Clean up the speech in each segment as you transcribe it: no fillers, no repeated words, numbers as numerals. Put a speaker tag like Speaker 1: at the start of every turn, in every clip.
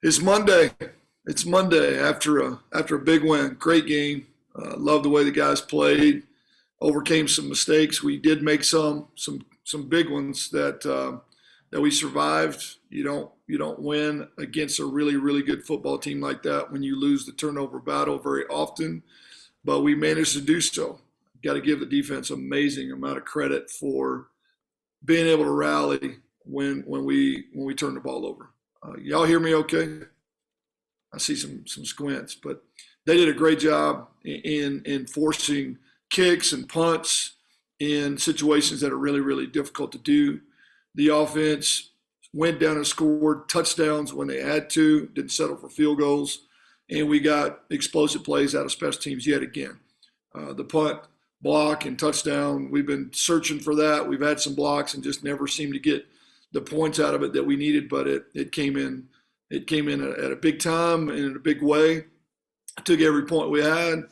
Speaker 1: It's Monday. It's Monday after a big win. Great game. Love the way the guys played. Overcame some mistakes. We did make some big ones that we survived. You don't win against a really good football team like that when you lose the turnover battle very often. But we managed to do so. Got to give the defense amazing amount of credit for being able to rally when we turn the ball over. Y'all hear me okay? I see some squints, but they did a great job in forcing kicks and punts in situations that are really difficult to do. The offense went down and scored touchdowns when they had to, didn't settle for field goals, and we got explosive plays out of special teams yet again. The punt, block, and touchdown, we've been searching for that. We've had some blocks and just never seemed to get the points out of it that we needed, but it came in. It came in at a big time and in a big way. Took every point we had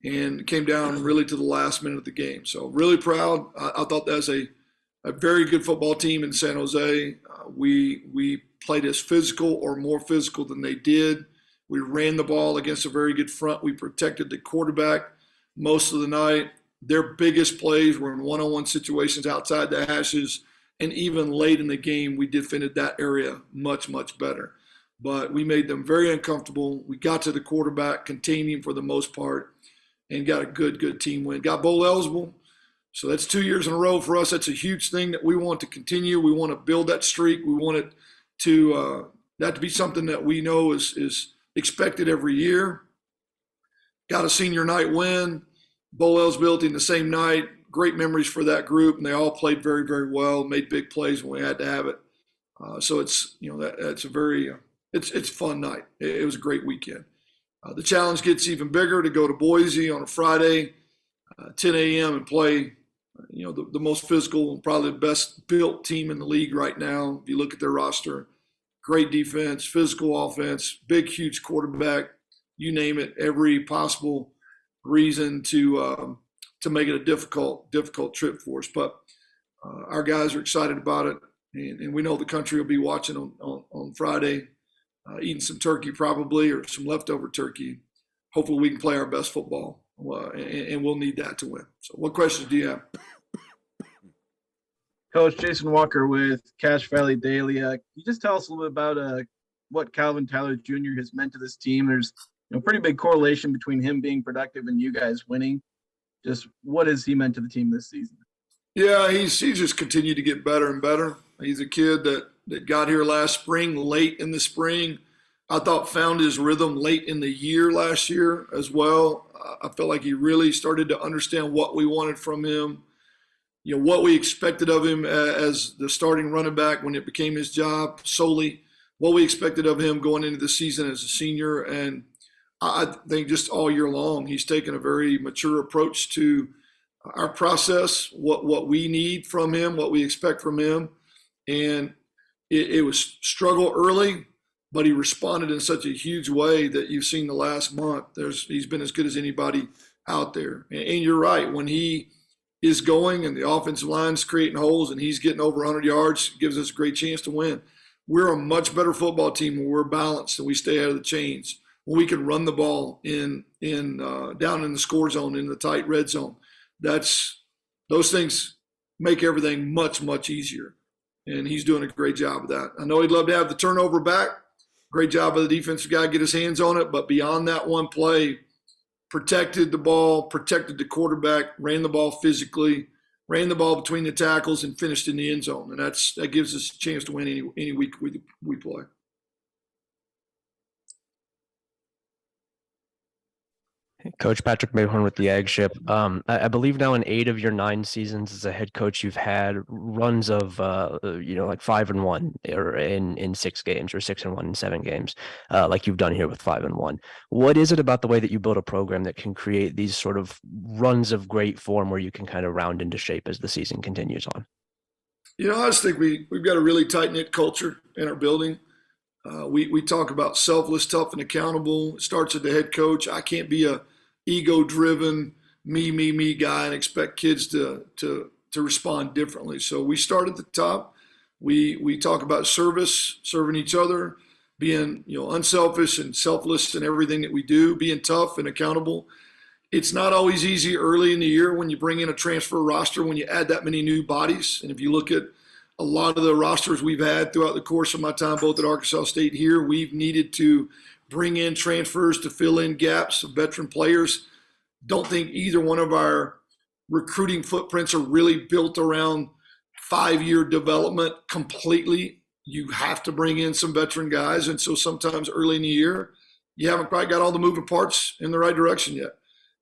Speaker 1: and came down really to the last minute of the game. So really proud. I thought that was a very good football team in San Jose. We played as physical or more physical than they did. We ran the ball against a very good front. We protected the quarterback most of the night. Their biggest plays were in one-on-one situations outside the hashes, and even late in the game, we defended that area much better. But we made them very uncomfortable. We got to the quarterback, contained him for the most part, and got a good team win. Got bowl eligible. So that's 2 years in a row for us. That's a huge thing that we want to continue. We want to build that streak. We want it to that to be something that we know is expected every year. Got a senior night win, bowl eligibility in the same night. Great memories for that group, and they all played very well. Made big plays when we had to have it. So it's that's a very it's a fun night. It was a great weekend. The challenge gets even bigger to go to Boise on a Friday, 10 a.m. and play. The most physical, probably the best built team in the league right now. If you look at their roster, great defense, physical offense, big, huge quarterback, you name it, every possible reason to make it a difficult trip for us. But our guys are excited about it, and we know the country will be watching on Friday, eating some turkey probably or some leftover turkey. Hopefully we can play our best football, and we'll need that to win. So what questions do you have?
Speaker 2: Coach Jason Walker with Cache Valley Daily. Can you just tell us a little bit about what Calvin Tyler Jr. has meant to this team? There's pretty big correlation between him being productive and you guys winning. Just what has he meant to the team this season?
Speaker 1: Yeah, he's just continued to get better and better. He's a kid that got here last spring, late in the spring. I thought found his rhythm late in the year last year as well. I felt like he really started to understand what we wanted from him, what we expected of him as the starting running back when it became his job solely, what we expected of him going into the season as a senior. And I think just all year long, he's taken a very mature approach to our process, what we need from him, what we expect from him. And it was struggle early, but he responded in such a huge way that you've seen the last month. He's been as good as anybody out there. And you're right, when he is going and the offensive line's creating holes and he's getting over 100 yards, it gives us a great chance to win. We're a much better football team when we're balanced and we stay out of the chains, when we can run the ball in down in the score zone, in the tight red zone. Those things make everything much easier. And he's doing a great job of that. I know he'd love to have the turnover back. Great job of the defensive guy, get his hands on it. But beyond that one play, protected the ball, protected the quarterback, ran the ball physically, ran the ball between the tackles, and finished in the end zone. And that gives us a chance to win any week we play.
Speaker 3: Coach Patrick Mayhorn with the Ag Ship. I believe now in 8 of your 9 seasons as a head coach, you've had runs of like 5-1 or in 6 games, or 6-1 in 7 games, like you've done here with 5-1. What is it about the way that you build a program that can create these sort of runs of great form where you can kind of round into shape as the season continues on?
Speaker 1: I just think we've got a really tight-knit culture in our building. We talk about selfless, tough, and accountable. It starts at the head coach. I can't be a ego-driven, me guy and expect kids to respond differently. So we start at the top. We talk about service, serving each other, being unselfish and selfless in everything that we do, being tough and accountable. It's not always easy early in the year when you bring in a transfer roster, when you add that many new bodies. And if you look at a lot of the rosters we've had throughout the course of my time, both at Arkansas State here, we've needed to bring in transfers to fill in gaps of veteran players. Don't think either one of our recruiting footprints are really built around 5-year development completely. You have to bring in some veteran guys. And so sometimes early in the year, you haven't quite got all the moving parts in the right direction yet.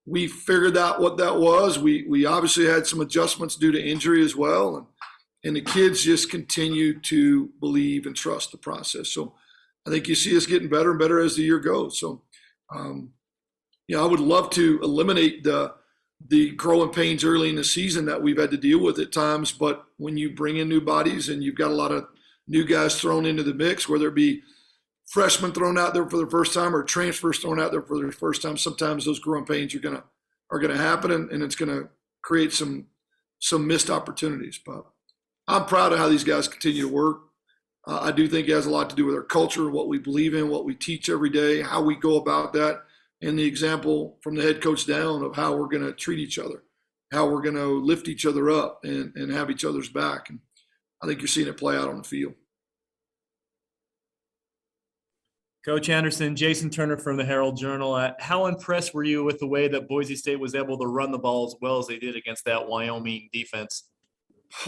Speaker 1: We figured out what that was. We obviously had some adjustments due to injury as well. And the kids just continue to believe and trust the process. So I think you see us getting better and better as the year goes. So, I would love to eliminate the growing pains early in the season that we've had to deal with at times. But when you bring in new bodies and you've got a lot of new guys thrown into the mix, whether it be freshmen thrown out there for the first time or transfers thrown out there for the first time, sometimes those growing pains are gonna happen, and it's gonna create some missed opportunities. But I'm proud of how these guys continue to work. I do think it has a lot to do with our culture, what we believe in, what we teach every day, how we go about that, and the example from the head coach down of how we're going to treat each other, how we're going to lift each other up and have each other's back. And I think you're seeing it play out on the field.
Speaker 4: Coach Anderson, Jason Turner from the Herald Journal. How impressed were you with the way that Boise State was able to run the ball as well as they did against that Wyoming defense?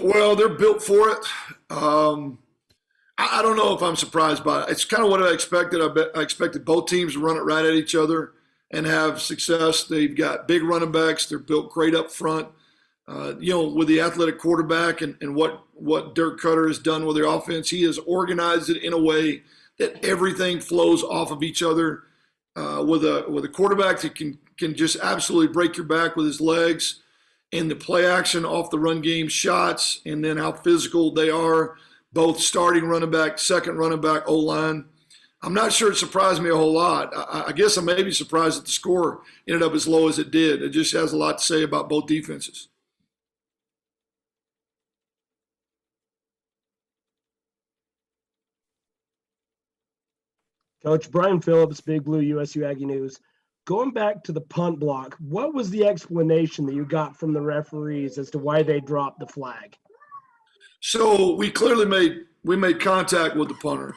Speaker 1: Well, they're built for it. I don't know if I'm surprised by it. It's kind of what I expected. I expected both teams to run it right at each other and have success. They've got big running backs. They're built great up front. With the athletic quarterback and what Dirk Cutter has done with their offense, he has organized it in a way that everything flows off of each other. With a quarterback that can just absolutely break your back with his legs, and the play action off the run game shots, and then how physical they are, both starting running back, second running back, O-line. I'm not sure it surprised me a whole lot. I guess I may be surprised that the score ended up as low as it did. It just has a lot to say about both defenses.
Speaker 5: Coach Brian Phillips, Big Blue USU Aggie News. Going back to the punt block, what was the explanation that you got from the referees as to why they dropped the flag?
Speaker 1: So we clearly made contact with the punter.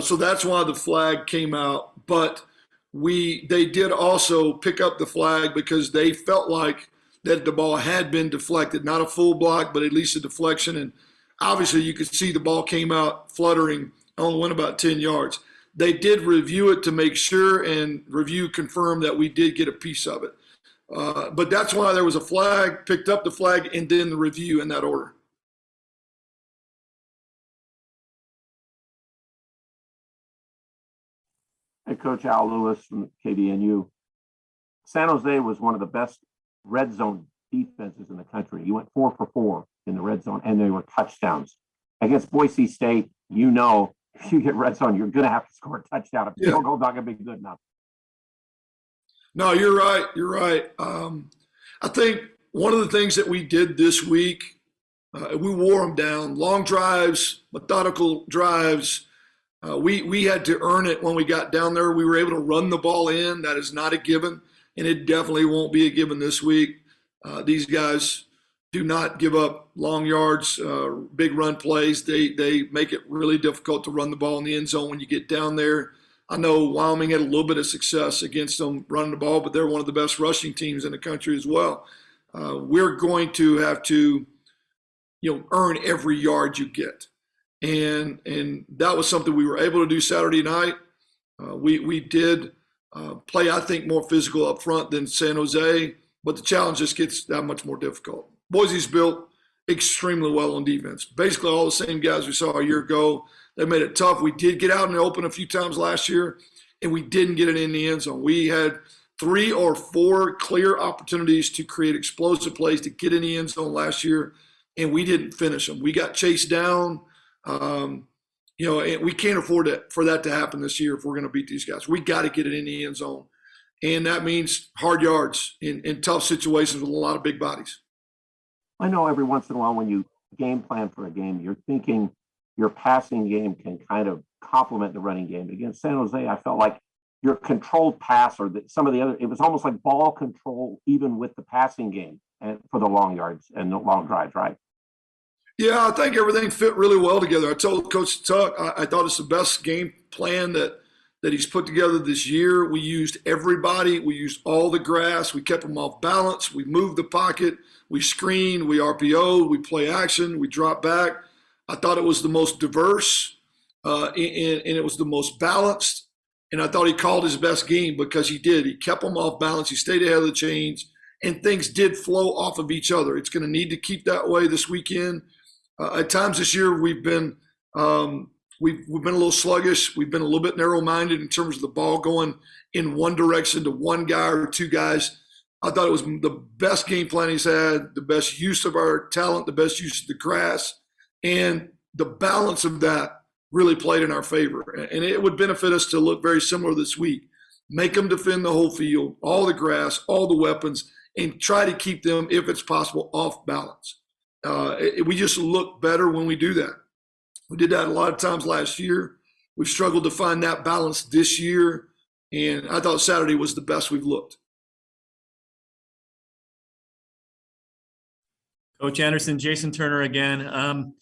Speaker 1: So that's why the flag came out. But they did also pick up the flag because they felt like that the ball had been deflected, not a full block, but at least a deflection. And obviously you could see the ball came out fluttering, only went about 10 yards. They did review it to make sure, and review confirmed that we did get a piece of it. But that's why there was a flag, picked up the flag, and then the review in that order.
Speaker 6: Hey, Coach Al Lewis from KDNU. San Jose was one of the best red zone defenses in the country. You went 4 for 4 in the red zone, and they were touchdowns. Against Boise State, if you get red zone, you're going to have to score a touchdown. If field goal's not going to be good enough.
Speaker 1: No, you're right. You're right. I think one of the things that we did this week, we wore them down. Long drives, methodical drives. We had to earn it when we got down there. We were able to run the ball in. That is not a given, and it definitely won't be a given this week. These guys do not give up long yards, big run plays. They make it really difficult to run the ball in the end zone when you get down there. I know Wyoming had a little bit of success against them running the ball, but they're one of the best rushing teams in the country as well. We're going to have to, earn every yard you get. And that was something we were able to do Saturday night. We did play, I think, more physical up front than San Jose, but the challenge just gets that much more difficult. Boise's built extremely well on defense. Basically all the same guys we saw a year ago. They made it tough. We did get out in the open a few times last year, and we didn't get it in the end zone. We had 3 or 4 clear opportunities to create explosive plays to get in the end zone last year, and we didn't finish them. We got chased down. And we can't afford for that to happen this year if we're going to beat these guys. We got to get it in the end zone, and that means hard yards in tough situations with a lot of big bodies.
Speaker 6: I know every once in a while when you game plan for a game, you're thinking your passing game can kind of complement the running game. Against San Jose, I felt like your controlled pass or some of the other, it was almost like ball control, even with the passing game and for the long yards and the long drives, right?
Speaker 1: Yeah, I think everything fit really well together. I told Coach Tuck I thought it's the best game plan that he's put together this year. We used everybody. We used all the grass. We kept them off balance. We moved the pocket. We screened. We RPO'd. We play action. We dropped back. I thought it was the most diverse and it was the most balanced. And I thought he called his best game because he did. He kept them off balance. He stayed ahead of the chains, and things did flow off of each other. It's going to need to keep that way this weekend. At times this year, we've been a little sluggish. We've been a little bit narrow-minded in terms of the ball going in one direction to one guy or two guys. I thought it was the best game plan he's had, the best use of our talent, the best use of the grass, and the balance of that really played in our favor. And it would benefit us to look very similar this week. Make them defend the whole field, all the grass, all the weapons, and try to keep them, if it's possible, off balance. We just look better when we do that. We did that a lot of times last year. We've struggled to find that balance this year, and I thought Saturday was the best we've looked.
Speaker 4: Coach Anderson, Jason Turner again.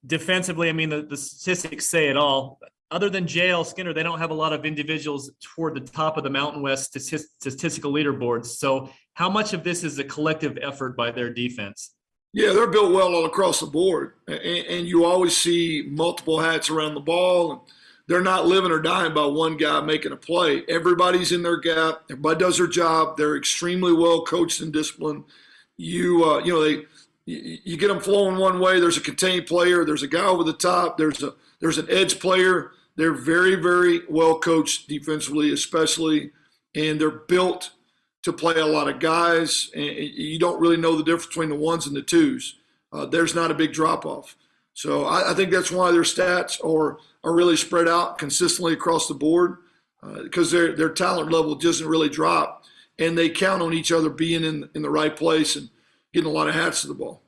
Speaker 4: Defensively, I mean, the statistics say it all. Other than J.L. Skinner, they don't have a lot of individuals toward the top of the Mountain West statistical leaderboards. So how much of this is a collective effort by their defense?
Speaker 1: Yeah, they're built well all across the board. And you always see multiple hats around the ball. And they're not living or dying by one guy making a play. Everybody's in their gap. Everybody does their job. They're extremely well coached and disciplined. You get them flowing one way. There's a contained player. There's a guy over the top. There's an edge player. They're very, very well coached defensively, especially, and they're built to play a lot of guys. And you don't really know the difference between the ones and the twos. There's not a big drop off. So I think that's why their stats are really spread out consistently across the board because their talent level doesn't really drop, and they count on each other being in the right place and getting a lot of hats to the ball.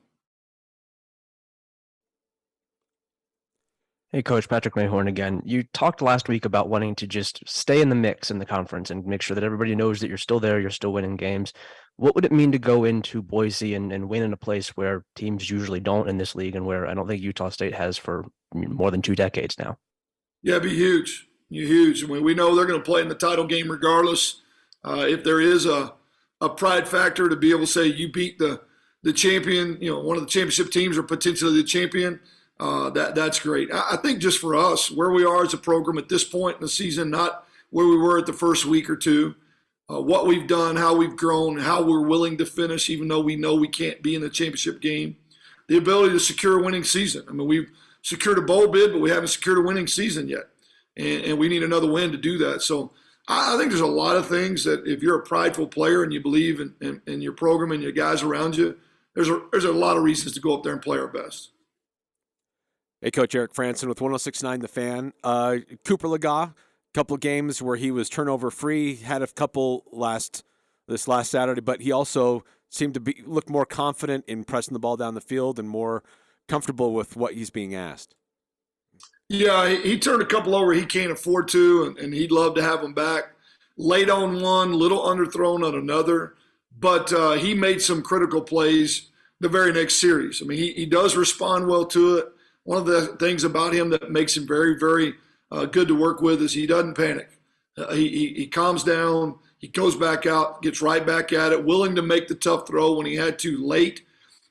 Speaker 3: Hey, Coach, Patrick Mayhorn again. You talked last week about wanting to just stay in the mix in the conference and make sure that everybody knows that you're still there, you're still winning games. What would it mean to go into Boise and win in a place where teams usually don't in this league and where I don't think Utah State has for more than 2 decades now?
Speaker 1: Yeah, it'd be huge. Huge. I mean, we know they're going to play in the title game regardless. If there is a pride factor to be able to say you beat the champion, one of the championship teams or potentially the champion, that's great. I think just for us, where we are as a program at this point in the season, not where we were at the first week or two, what we've done, how we've grown, how we're willing to finish, even though we know we can't be in the championship game, the ability to secure a winning season. I mean, we've secured a bowl bid, but we haven't secured a winning season yet, and we need another win to do that. So I think there's a lot of things that if you're a prideful player and you believe in your program and your guys around you, there's a lot of reasons to go up there and play our best.
Speaker 7: Hey, Coach Eric Franson with 106.9 The Fan. Cooper Legas, couple of games where he was turnover free, had a couple this last Saturday, but he also seemed to look more confident in pressing the ball down the field and more comfortable with what he's being asked.
Speaker 1: Yeah, he turned a couple over he can't afford to, and he'd love to have them back. Late on one, little underthrown on another, but he made some critical plays the very next series. I mean, he does respond well to it. One of the things about him that makes him very, very good to work with is he doesn't panic. He calms down. He goes back out, gets right back at it, willing to make the tough throw when he had to late.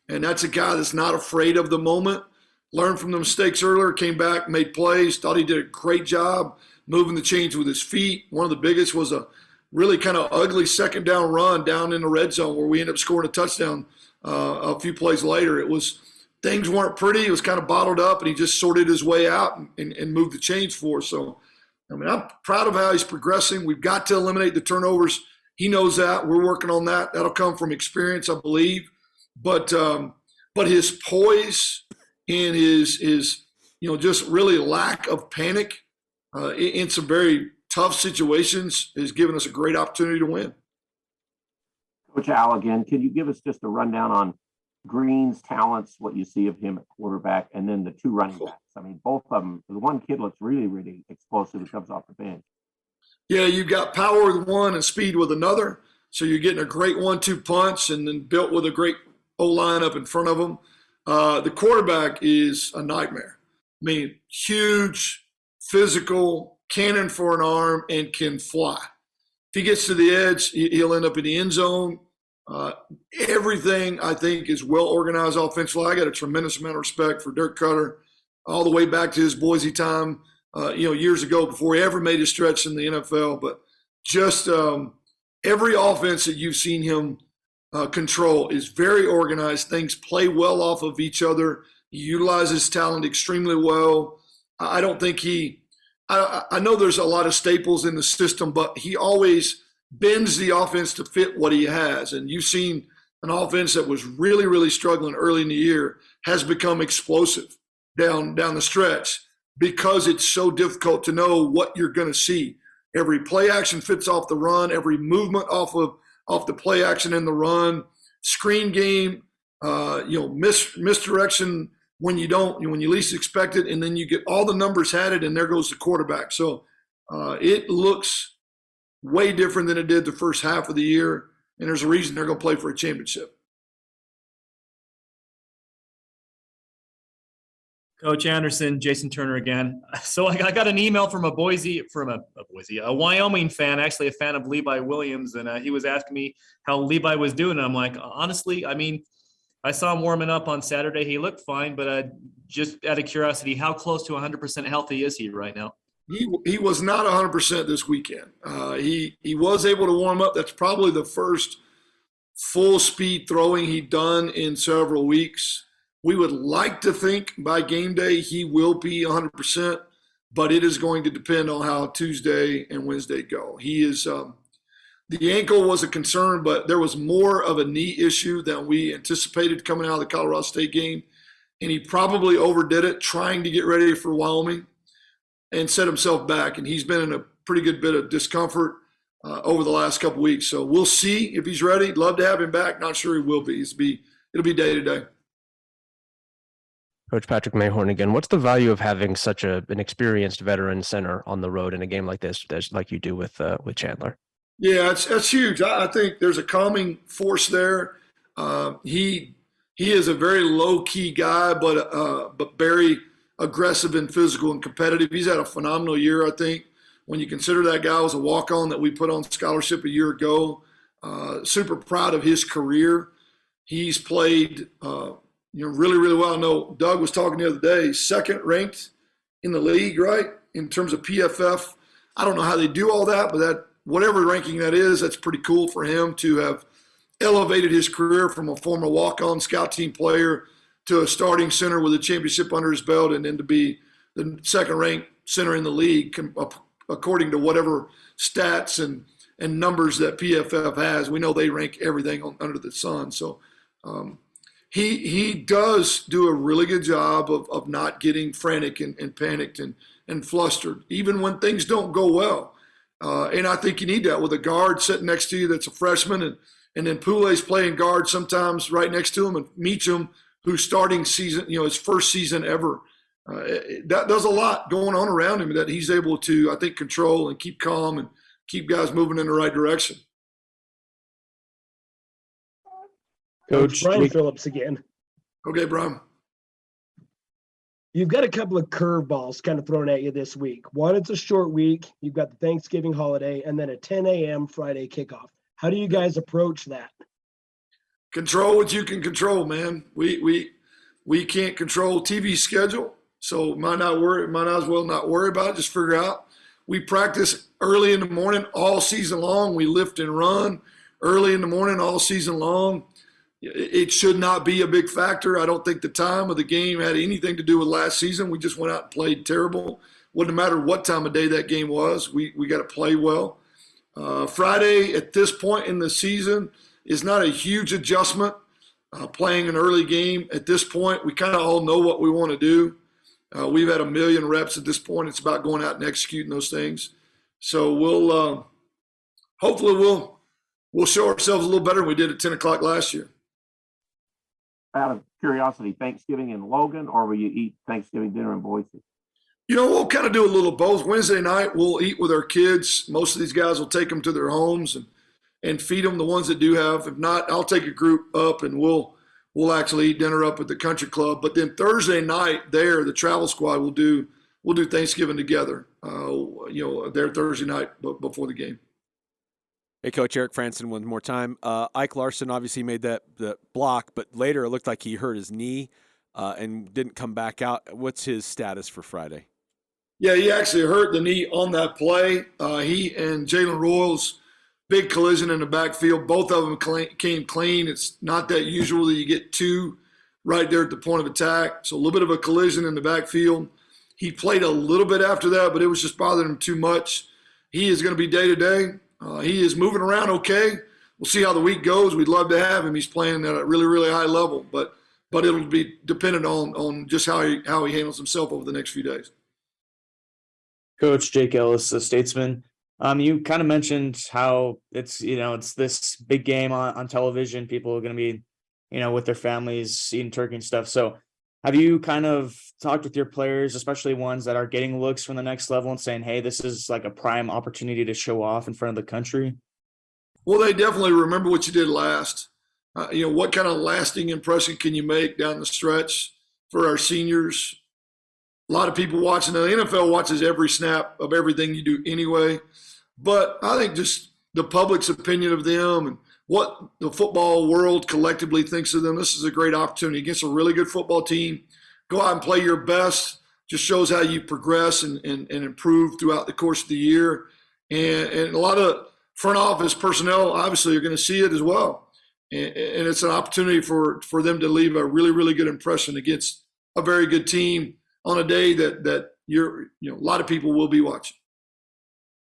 Speaker 1: And that's a guy that's not afraid of the moment. Learned from the mistakes earlier, came back, made plays, thought he did a great job moving the chains with his feet. One of the biggest was a really kind of ugly second down run down in the red zone where we ended up scoring a touchdown a few plays later. Things weren't pretty. It was kind of bottled up, and he just sorted his way out and moved the chains for us. So, I mean, I'm proud of how he's progressing. We've got to eliminate the turnovers. He knows that. We're working on that. That'll come from experience, I believe. But his poise and his just really lack of panic in some very tough situations has given us a great opportunity to win.
Speaker 6: Coach Al, again, can you give us just a rundown on Green's talents, what you see of him at quarterback, and then the 2 running backs I mean, both of them. The one kid looks really, really explosive who comes off the bench.
Speaker 1: Yeah, you've got power with one and speed with another. So you're getting a great 1-2 punch and then built with a great O-line up in front of them. The quarterback is a nightmare. I mean, huge, physical, cannon for an arm, and can fly. If he gets to the edge, he'll end up in the end zone. Everything, I think, is well organized offensively. I got a tremendous amount of respect for Dirk Cutter all the way back to his Boise time, years ago before he ever made a stretch in the NFL. But just every offense that you've seen him control is very organized. Things play well off of each other. He utilizes talent extremely well. I don't think I know there's a lot of staples in the system, but he always bends the offense to fit what he has. And you've seen an offense that was really, really struggling early in the year has become explosive down the stretch because it's so difficult to know what you're going to see. Every play action fits off the run, every movement off the play action in the run, screen game, misdirection when you least expect it, and then you get all the numbers had it, and there goes the quarterback. So it looks way different than it did the first half of the year, and there's a reason they're going to play for a championship.
Speaker 4: Coach Anderson, Jason Turner again. So I got an email from a Wyoming fan, actually a fan of Levi Williams, and he was asking me how Levi was doing. And I'm like, honestly, I mean, I saw him warming up on Saturday. He looked fine, but just out of curiosity, how close to 100% healthy is he right now?
Speaker 1: He was not 100% this weekend. He was able to warm up. That's probably the first full speed throwing he'd done in several weeks. We would like to think by game day he will be 100%, but it is going to depend on how Tuesday and Wednesday go. He is the ankle was a concern, but there was more of a knee issue than we anticipated coming out of the Colorado State game, and he probably overdid it trying to get ready for Wyoming and set himself back, and he's been in a pretty good bit of discomfort over the last couple weeks. So we'll see if he's ready. Love to have him back. Not sure he will be. It'll be day to day.
Speaker 3: Coach Patrick Mayhorn again. What's the value of having such an experienced veteran center on the road in a game like this, like you do with Chandler?
Speaker 1: Yeah, that's huge. I think there's a calming force there. He is a very low key guy, but very aggressive and physical and competitive. He's had a phenomenal year, I think. When you consider that guy was a walk-on that we put on scholarship a year ago, super proud of his career. He's played really, really well. I know Doug was talking the other day, second ranked in the league, right, in terms of PFF. I don't know how they do all that, but whatever ranking that is, that's pretty cool for him to have elevated his career from a former walk-on scout team player to a starting center with a championship under his belt, and then to be the second-ranked center in the league, according to whatever stats and numbers that PFF has. We know they rank everything under the sun. So he does do a really good job of not getting frantic and panicked and flustered, even when things don't go well. And I think you need that with a guard sitting next to you that's a freshman, and then Poulet's playing guard sometimes right next to him, and Meacham, who's starting season, his first season ever. That does a lot going on around him that he's able to, I think, control and keep calm and keep guys moving in the right direction.
Speaker 5: Coach Brian Phillips again.
Speaker 1: Okay, Brian.
Speaker 5: You've got a couple of curveballs kind of thrown at you this week. One, it's a short week. You've got the Thanksgiving holiday and then a 10 a.m. Friday kickoff. How do you guys approach that?
Speaker 1: Control what you can control, man. We can't control TV schedule, so might as well not worry about it. Just figure out. We practice early in the morning all season long. We lift and run early in the morning all season long. It should not be a big factor. I don't think the time of the game had anything to do with last season. We just went out and played terrible. Wouldn't matter what time of day that game was. We got to play well. Friday at this point in the season is not a huge adjustment. Playing an early game at this point, we kind of all know what we want to do. We've had 1 million reps at this point. It's about going out and executing those things. So we'll hopefully we'll show ourselves a little better than we did at 10 o'clock last year.
Speaker 6: out of curiosity, Thanksgiving in Logan, or will you eat Thanksgiving dinner in Boise?
Speaker 1: You know, we'll kind of do a little both. Wednesday night, we'll eat with our kids. Most of these guys will take them to their homes and feed them, the ones that do have. If not, I'll take a group up and we'll actually eat dinner up at the country club. But then Thursday night there, the travel squad will do Thanksgiving together. There Thursday night before the game.
Speaker 7: Hey, Coach Eric Frandsen, one more time. Ike Larson obviously made the block, but later it looked like he hurt his knee and didn't come back out. What's his status for Friday?
Speaker 1: Yeah, he actually hurt the knee on that play. He and Jalen Royals, big collision in the backfield. Both of them came clean. It's not that usual that you get two right there at the point of attack. So a little bit of a collision in the backfield. He played a little bit after that, but it was just bothering him too much. He is going to be day-to-day. He is moving around okay. We'll see how the week goes. We'd love to have him. He's playing at a really, really high level, but it'll be dependent on just how he handles himself over the next few days.
Speaker 8: Coach Jake Ellis, a Statesman. You kind of mentioned how it's this big game on television. People are going to be, with their families eating turkey and stuff. So have you kind of talked with your players, especially ones that are getting looks from the next level and saying, hey, this is like a prime opportunity to show off in front of the country?
Speaker 1: Well, they definitely remember what you did last. What kind of lasting impression can you make down the stretch for our seniors? A lot of people watching. The NFL watches every snap of everything you do anyway. But I think just the public's opinion of them and what the football world collectively thinks of them, this is a great opportunity against a really good football team. Go out and play your best. Just shows how you progress and improve throughout the course of the year. And a lot of front office personnel obviously are going to see it as well. And it's an opportunity for them to leave a really, really good impression against a very good team on a day that a lot of people will be watching.